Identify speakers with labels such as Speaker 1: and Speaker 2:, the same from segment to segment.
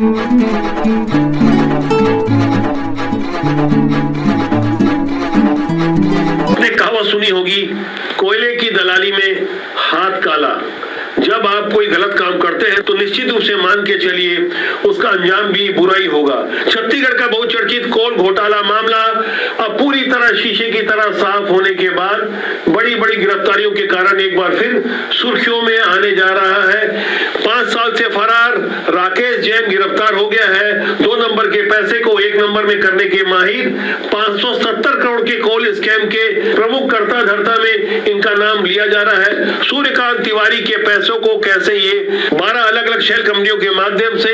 Speaker 1: आपने कहावत सुनी होगी, कोयले की दलाली में हाथ काला। जब आप कोई गलत काम करते हैं तो निश्चित रूप से मान के चलिए उसका अंजाम भी बुरा ही होगा। छत्तीसगढ़ का बहुचर्चित कोल घोटाला मामला अब पूरी तरह शीशे की तरह साफ होने के बाद बड़ी बड़ी गिरफ्तारियों के कारण एक बार फिर सुर्खियों में आने जा रहा है। 5 साल से फरार राकेश जैन गिरफ्तार हो गया है। 2 नंबर के पैसे को 1 नंबर में करने के माहिर 570 करोड़ के कोल स्कैम के प्रमुख कर्ता धर्ता में इनका नाम लिया जा रहा है। सूर्यकांत तिवारी के पैसों को कैसे ये 12 अलग अलग शेल कंपनियों के माध्यम से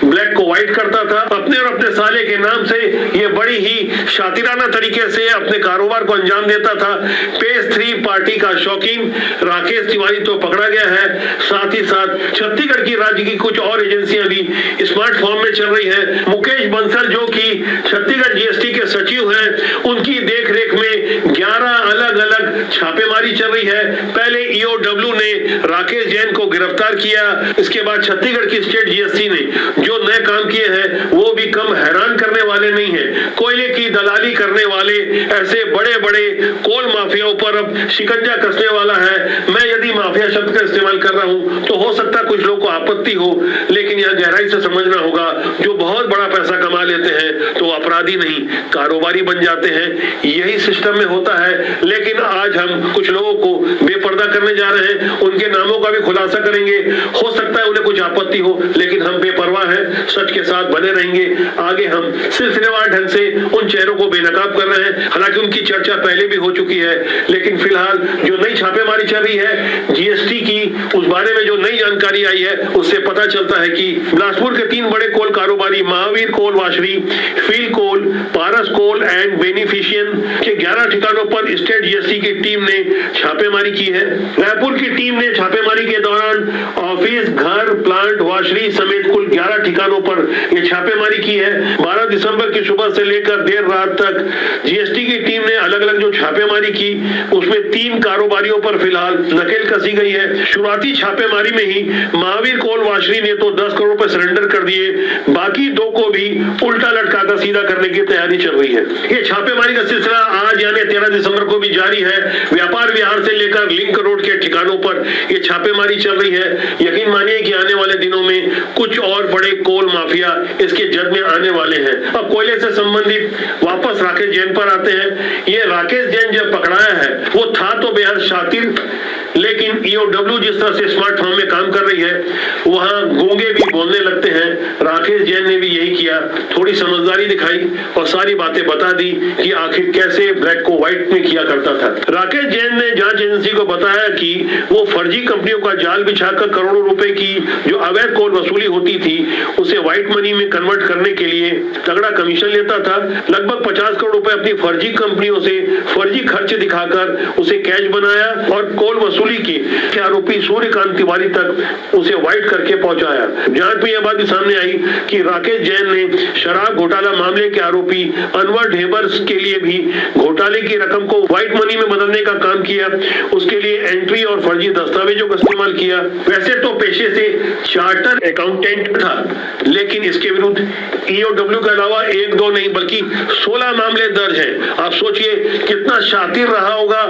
Speaker 1: ब्लैक को व्हाइट करता था, अपने और अपने साले के नाम से ये बड़ी ही शातिराना तरीके से अपने कारोबार को अंजाम देता था। पेज 3 पार्टी का शौकीन राकेश तिवारी तो पकड़ा गया है, साथ ही साथ छत्तीसगढ़ की राज्य की कुछ और एजेंसियां भी स्मार्ट फॉर्म में चल रही है। मुकेश बंसल जो कि छत्तीसगढ़ जीएसटी के सचिव हैं, उनकी देखरेख में 11 अलग अलग छापेमारी चल रही है। पहले ईओडब्ल्यू ने राकेश जैन को गिरफ्तार किया, इसके बाद छत्तीसगढ़ की स्टेट जीएसटी ने जो नए काम किए हैं वो भी कम हैरान करने वाले नहीं है। कोयले की दलाली करने वाले ऐसे बड़े बड़े कोल माफियाओं पर अब शिकंजा कसने वाला है। मैं यदि माफिया शब्द का इस्तेमाल कर रहा हूं तो हो सकता है कुछ लोगों को आपत्ति हो, लेकिन यह गहराई से समझना होगा। जो बहुत बड़ा पैसा कमा लेते हैं तो अपराधी नहीं कारोबारी बन जाते हैं, यही सिस्टम में होता है। लेकिन आज हम कुछ लोगों को बेपर्दा करने जा रहे हैं, उनके नामों का भी खुलासा करेंगे। हो सकता है उन्हें कुछ आपत्ति हो, लेकिन हम बेपरवाह हैं, सच के साथ बने रहेंगे। आगे हम सिलसिलेवार ढंग से उन चेहरों को बेनकाब कर रहे हैं। हालांकि उनकी चर्चा पहले भी हो चुकी है, लेकिन फिलहाल जो नई छापेमारी चल रही है जीएसटी की, उस बारे में जो नई जानकारी आई है उससे पता चलता है कि बिलासपुर के 3 बड़े कोल कारोबारी Mahavir coal washery, feel coal, Paras coal and beneficiation के 11 ठिकानों पर स्टेट जीएसटी की टीम ने छापेमारी की है। रायपुर की टीम ने छापेमारी के दौरान ऑफिस, घर, प्लांट, वाशरी समेत कुल 11 ठिकानों पर यह छापेमारी की है। 12 दिसंबर की सुबह से लेकर देर रात तक जीएसटी की टीम ने अलग अलग जो छापेमारी की उसमें 3 कारोबारियों पर फिलहाल नकेल कसी गई है। शुरुआती छापेमारी में ही महावीर कोल वाशरी ने तो 10 करोड़ रुपए सरेंडर कर दिए, बाकी 2 को भी उल्टा लटकाकर सीधा करने की तैयारी चल रही है। ये छापेमारी का सिलसिला आज यानी 13 दिसंबर को भी जारी है। व्यापार विहार से लेकर लिंक रोड के ठिकानों पर ये छापेमारी चल रही है। यकीन मानिए कि आने वाले दिनों में कुछ और बड़े कोल माफिया इसके जद में आने वाले हैं। अब कोयले से संबंधित वापस राकेश जैन पर आते हैं। ये राकेश जैन जब पकड़ाया है वो था तो बेहद शातिर, लेकिन ईओडब्ल्यू जिस तरह से स्मार्टफोन में काम कर रही है वहां गूंगे भी बोलने लगते हैं। राकेश जैन ने भी यही किया, थोड़ी समझदारी दिखाई और सारी बातें बता दी कि आखिर कैसे ब्लैक को व्हाइट में किया करता था। राकेश जैन ने जांच एजेंसी को बताया कि वो फर्जी कंपनियों का जाल बिछाकर करोड़ों रुपए की जो अवैध कोल वसूली होती थी उसे व्हाइट मनी में कन्वर्ट करने के लिए तगड़ा कमीशन लेता था। लगभग 50 करोड़ रुपए अपनी फर्जी कंपनियों से फर्जी खर्च दिखाकर उसे कैश बनाया और कोल वसूली के आरोपी सूर्यकांत तिवारी तक उसे व्हाइट करके पहुंचाया। जांच में यह बात भी सामने आई कि राकेश जैन ने शराब घोटाला मामले के आरोपी अनवर ढेबर के लिए भी घोटाले की रकम को व्हाइट मनी में बदलने का काम किया। उसके लिए एंट्री और फर्जी दस्तावेजों का इस्तेमाल किया। वैसे तो पेशे से चार्टर अकाउंटेंट था, लेकिन इसके विरुद्ध ईओडब्ल्यू के अलावा 1-2 नहीं बल्कि 16 मामले दर्ज हैं। आप सोचिए कितना शातिर रहा होगा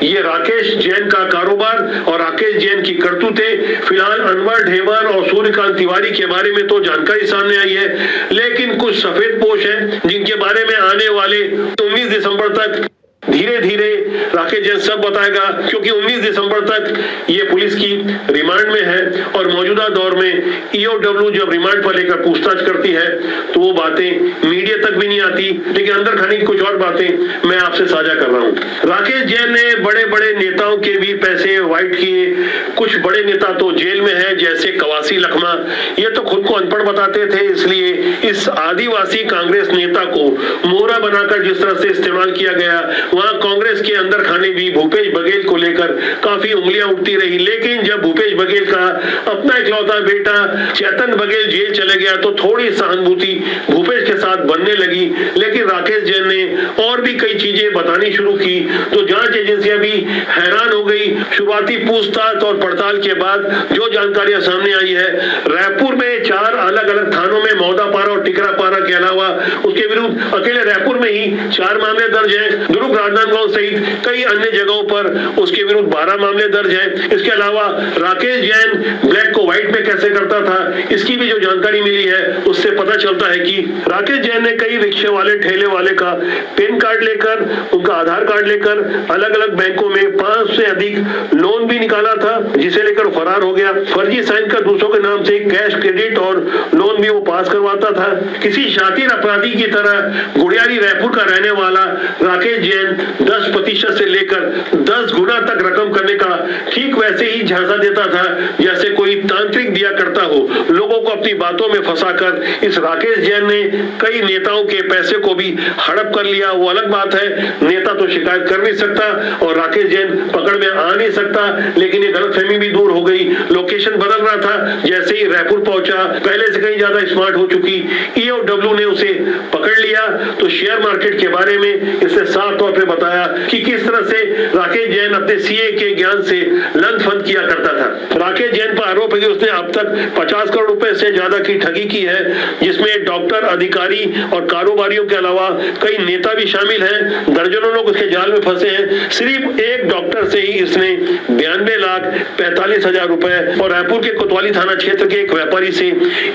Speaker 1: ये राकेश जैन का कारोबार और राकेश जैन की करतूतें। फिलहाल अनवर ढेबर और सूर्यकांत तिवारी के बारे में तो जानकारी सामने आई है, लेकिन कुछ सफेद पोश हैं जिनके बारे में आने वाले 19 दिसंबर तक धीरे धीरे राकेश जैन सब बताएगा, क्योंकि 19 दिसंबर तक ये पुलिस की रिमांड में है और मौजूदा दौर में ईओडब्ल्यू जब रिमांड पर लेकर पूछताछ करती है तो वो बातें मीडिया तक भी नहीं आती, लेकिन अंदर खाने की कुछ और बातें मैं आपसे साझा कर रहा हूँ। राकेश जैन ने बड़े बड़े नेताओं के भी पैसे व्हाइट किए। कुछ बड़े नेता तो जेल में है, जैसे कवासी लखमा। ये तो खुद को अनपढ़ बताते थे, इसलिए इस आदिवासी कांग्रेस नेता को मोहरा बनाकर जिस तरह से इस्तेमाल किया गया वहां कांग्रेस के अंदर खाने भी भूपेश बघेल को लेकर काफी उंगलियां उठती रही, लेकिन जब भूपेश बघेल का अपना इकलौता बेटा चेतन बघेल जेल चले गया तो थोड़ी सहानुभूति भूपेश के साथ बनने लगी। लेकिन राकेश जैन ने और भी कई चीजें बतानी शुरू की तो जांच एजेंसियां भी हैरान हो गई। शुरुआती पूछताछ और पड़ताल के बाद जो जानकारियां सामने आई है, रायपुर में 4 अलग अलग थानों में मौदापारा और टिकरापारा के अलावा उसके विरुद्ध अकेले रायपुर में ही 4 मामले दर्ज हैं। दुर्ग, राजनांदगांव सहित कई अन्य जगहों पर उसके विरुद्ध 12 मामले दर्ज हैं। इसके अलावा राकेश जैन ब्लैक को व्हाइट में कैसे करता था, इसकी भी जो जानकारी मिली है उससे पता चलता है कि राकेश जैन ने कई रिक्शे वाले, ठेले वाले का पैन कार्ड लेकर, उनका आधार कार्ड लेकर अलग अलग बैंकों में 5 से अधिक लोन भी निकाला था, जिसे लेकर फरार हो गया। फर्जी साइन कर दूसरों के नाम से कैश, क्रेडिट और लोन भी वो पास करवाता था। किसी शातिर अपराधी की तरह गुड़ियारी रायपुर का रहने वाला राकेश जैन 10% से लेकर 10 गुना तक रकम करने का ठीक वैसे ही झांसा देता था जैसे कोई तांत्रिक दिया करता हो। लोगों को अपनी बातों में फंसाकर इस राकेश जैन ने कई नेताओं के पैसे को भी हड़प कर लिया। वो अलग बात है, नेता तो शिकायत कर नहीं सकता और राकेश जैन पकड़ में आ नहीं सकता, लेकिन ये गलतफहमी भी दूर हो गई। लोकेशन बदल रहा था, जैसे ही रायपुर पहुंचा पहले से कहीं ज्यादा स्मार्ट हो चुकी EOW ने उसे पकड़ लिया तो शेयर मार्केट के बारे में इसने साफ तौर पे बताया कि किस तरह से राकेश जैन अपने CA के ज्ञान से लंच फंड किया करता था। राकेश जैन पर आरोप है कि उसने अब तक 50 करोड़ रुपए से ज्यादा की ठगी की है, जिसमें डॉक्टर, अधिकारी और कारोबारियों के अलावा कई नेता भी शामिल हैं। दर्जनों लोग उसके जाल में फंसे हैं। सिर्फ एक डॉक्टर से ही इसने 92,45,000 रुपए और रायपुर के कोतवाली थाना क्षेत्र के एक व्यापारी से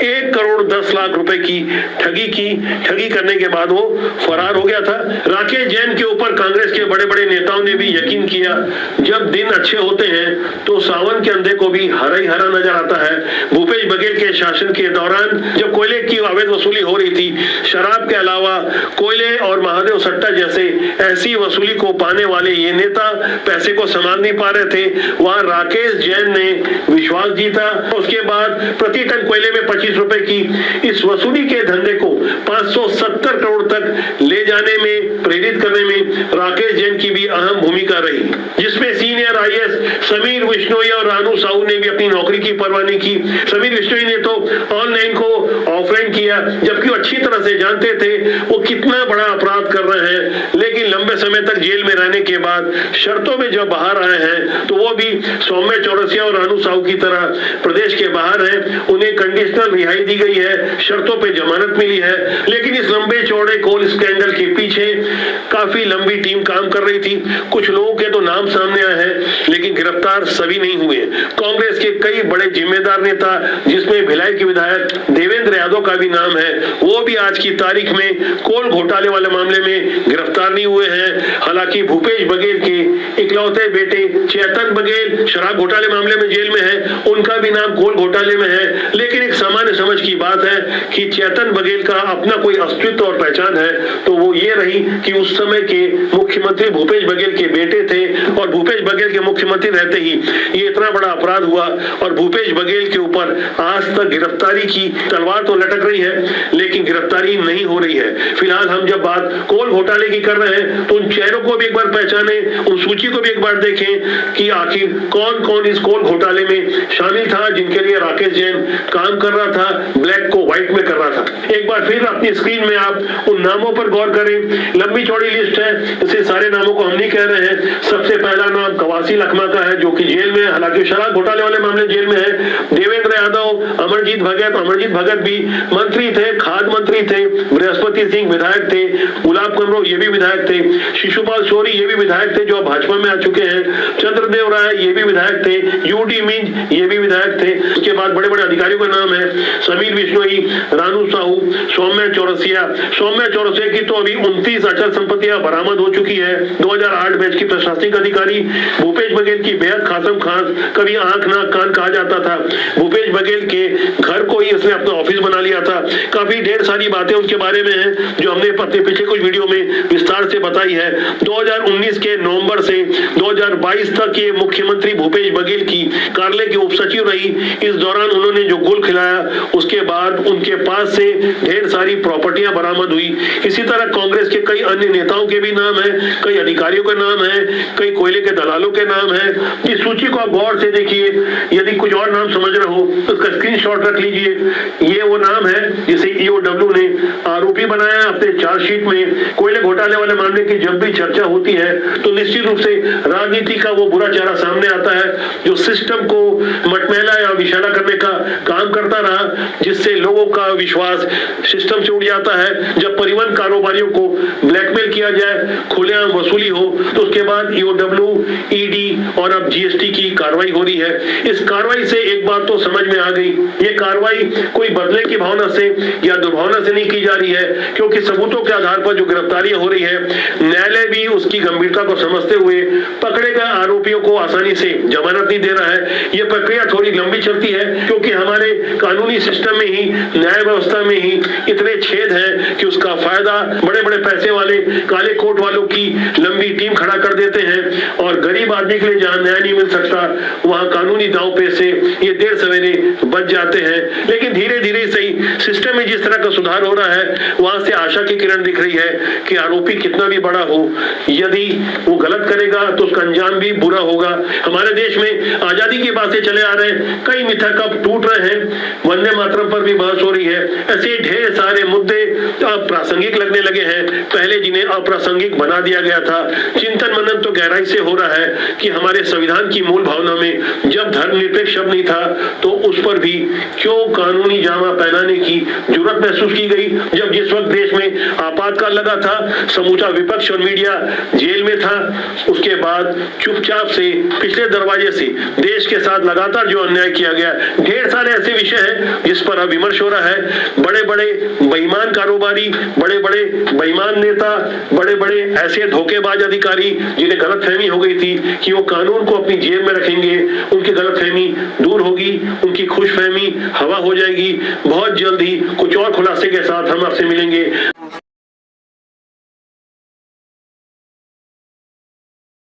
Speaker 1: 1 करोड़ 10 लाख रुपए की ठगी की। ठगी करने के बाद वो फरार हो गया था। राकेश जैन के ऊपर कांग्रेस के बड़े बड़े नेताओं ने भी यकीन किया। जब दिन अच्छे होते हैं तो सावन के अंधे को भी हरा ही हरा नजर आता है। भूपेश बघेल के शासन के दौरान जब कोयले की अवैध वसूली हो रही थी, शराब के अलावा कोयले और महादेव सट्टा जैसे ऐसी वसूली को पाने वाले ये नेता पैसे को संभाल नहीं पा रहे थे। वहां राकेश जैन ने विश्वास जीता। उसके बाद प्रति टन कोयले में 25 रुपए की इस वसूली के धंधे को 570 करोड़ तक ले जाने में, प्रेरित करने में राकेश जैन की भी अहम भूमिका रही, जिसमें सीनियर IAS समीर विश्नोई और रानू साहू ने भी अपनी नौकरी की परवाह नहीं की। समीर विश्नोई ने तो ऑनलाइन को ऑफलाइन किया, जबकि वो अच्छी तरह से जानते थे वो कितना बड़ा अपराध कर रहे हैं। लेकिन लंबे समय तक जेल में रहने के बाद शर्तों में जब बाहर आए हैं तो वो भी सौम्य चौरसिया और रानू साहू की तरह प्रदेश के बाहर हैं। उन्हें कंडीशनल रिहाई दी गई है, शर्तों पे जमानत मिली है। लेकिन इस लंबे चौड़े कोल स्कैंडल के पीछे काफी लंबी टीम काम कर रही थी। कुछ लोगों के तो नाम सामने आए हैं, लेकिन गिरफ्तार सभी नहीं हुए। कांग्रेस के कई बड़े जिम्मेदार नेता, जिसमें भिलाई के विधायक देवेंद्र यादव का भी नाम है, वो भी आज की तारीख में कोल घोटाले वाले मामले में गिरफ्तार नहीं हुए हैं। हालांकि भूपेश बघेल के इकलौते बेटे चेतन बघेल शराब घोटाले मामले में जेल में है, उनका भी नाम कोल घोटाले में है। लेकिन एक सामान्य समझ की बात है कि चेतन बघेल का अपना कोई अस्तित्व और पहचान है, तो वो ये रही कि उस समय के मुख्यमंत्री भूपेश बघेल के बेटे थे और भूपेश बघेल के मुख्यमंत्री रहते ही ये इतना बड़ा अपराध हुआ और भूपेश बघेल के ऊपर आज तक गिरफ्तारी की तलवार तो लटक रही है, लेकिन गिरफ्तारी नहीं हो रही है। फिलहाल हम जब बात कोल घोटाले की कर रहे हैं तो उन चेहरों को भी एक बार पहचाने, उन सूची को भी एक बार देखें कि आखिर कौन कौन इस कोल घोटाले में शामिल था, जिनके लिए राकेश जैन काम कर रहा था, ब्लैक को व्हाइट में कर रहा था। एक बार फिर अपनी स्क्रीन में आप उन नामों पर गौर करें। लंबी चौड़ी लिस्ट है, इसे सारे नामों को हम नहीं कह रहे हैं। सबसे पहला नाम कवासी लखमा का है, जो कि जेल में, हालांकि शराब घोटाले वाले मामले जेल में है। देवेंद्र यादव, अमरजीत भगत भी मंत्री थे, खाद्य मंत्री थे। बृहस्पति सिंह विधायक थे। गुलाब कमरो ये भी विधायक थे। शिशुपाल शौरी ये भी विधायक थे, जो भाजपा में आ चुके हैं। चंद्रदेव राय ये भी विधायक थे। UD मिंज ये भी विधायक थे। उसके बाद बड़े बड़े अधिकारियों का नाम है समीर विश्नोई, रानू साहू, सौम्य चौरसिया की तो अभी 29 अचल संपत्तियां बरामद हो चुकी है। 2008 बैच की प्रशासनिक अधिकारी। भूपेश बघेल की बेहद खासम खास, कभी आंख नाक कान कहा जाता था। भूपेश भूपेश बघेल के घर को ही उसने अपना ऑफिस बना लिया था। काफी ढेर सारी बातें उसके बारे में हैं जो हमने अपने पिछले कुछ वीडियो में विस्तार से बताई है। 2019 के नवंबर से 2022 तक ये मुख्यमंत्री भूपेश बघेल की कार्यालय की उपसचिव रही। इस दौरान उन्होंने जो गुल खिलाया, उसके बाद उनके पास से ढेर सारी प्रॉपर्टियां बरामद हुई। इसी तरह कांग्रेस के कई अन्य नेताओं के भी नाम है, कई अधिकारियों के नाम है, कई कोयले के दलालों के नाम है। इस सूची को आप गौर से देखिए, यदि कुछ और नाम समझ रहे हो तो उसका स्क्रीनशॉट रख लीजिए। ये वो नाम है जिसे ईओडब्ल्यू ने आरोपी बनाया अपने चार्जशीट में। कोयले घोटाले वाले मामले की जब भी चर्चा होती है तो निश्चित रूप से राजनीति का वो बुरा चेहरा सामने आता है जो सिस्टम को मटमैला या विशाला करने का काम करता रहा, जिससे लोगों का विश्वास सिस्टम से उड़ जाता है। जब परिवहन कारोबारियों को ब्लैकमेल किया जाए, खुलेआम वसूली हो, तो उसके बाद ईओडब्ल्यू, ईडी और अब जीएसटी की कार्रवाई हो रही है। इस कार्रवाई से एक बात तो समझ में आ गई, ये कार्रवाई कोई बदले की भावना से या दुर्भावना से नहीं की जा रही है, क्योंकि सबूतों के आधार पर जो गिरफ्तारियां हो रही है, न्यायालय भी उसकी गंभीरता को समझते हुए पकड़े गए आरोपियों को आसानी से जमानत नहीं दे रहा है। यह प्रक्रिया थोड़ी लंबी चलती है क्योंकि हमारे कानूनी सिस्टम में ही, न्याय व्यवस्था में ही इतने छेद हैं कि उसका फायदा बड़े बड़े पैसे वाले, काले कोट वालों की लंबी टीम खड़ा कर देते हैं और गरीब आदमी के लिए जहां न्याय नहीं मिल सकता, वहां कानूनी दांव पे से ये देर सवेरे बच जाते हैं। लेकिन धीरे धीरे सही सिस्टम में जिस तरह का सुधार हो रहा है, वहां से आशा की किरण दिख रही है कि आरोपी कितना भी बड़ा हो, यदि वो गलत करेगा तो उसका अंजाम भी बुरा होगा। हमारे देश में आजादी की बातें चले आ रहे हैं, कई मिथक अब टूट रहे हैं, वंदे मातरम पर भी बहस हो रही है। ऐसे ढेर सारे मुद्दे अब प्रासंगिक लगने लगे हैं, पहले जिन्हें अप्रासंगिक बना दिया गया था। चिंतन मनन तो गहराई से हो रहा है कि हमारे संविधान की मूल भावना में जब धर्मनिरपेक्ष शब्द नहीं था तो उस पर भी क्यों कानूनी जामा पहनाने की जरूरत महसूस की गई। जब जिस वक्त देश में आपातकाल लगा था, समूचा विपक्ष और मीडिया जेल में था, उसके बाद चुपचाप से पिछले दरवाजे से देश के साथ लगातार जो अन्याय किया गया, ढेर सारे ऐसे विषय हैं जिस पर अब विमर्श हो रहा है। बड़े बड़े बेईमान कारोबारी, बड़े बड़े बेईमान नेता, बड़े बड़े ऐसे धोखेबाज अधिकारी जिन्हें गलतफहमी हो गई थी कि वो कानून को अपनी जेब में रखेंगे, उनकी गलतफहमी दूर होगी, उनकी खुशफहमी हवा हो जाएगी। बहुत जल्द ही कुछ और खुलासे के साथ हम आपसे मिलेंगे।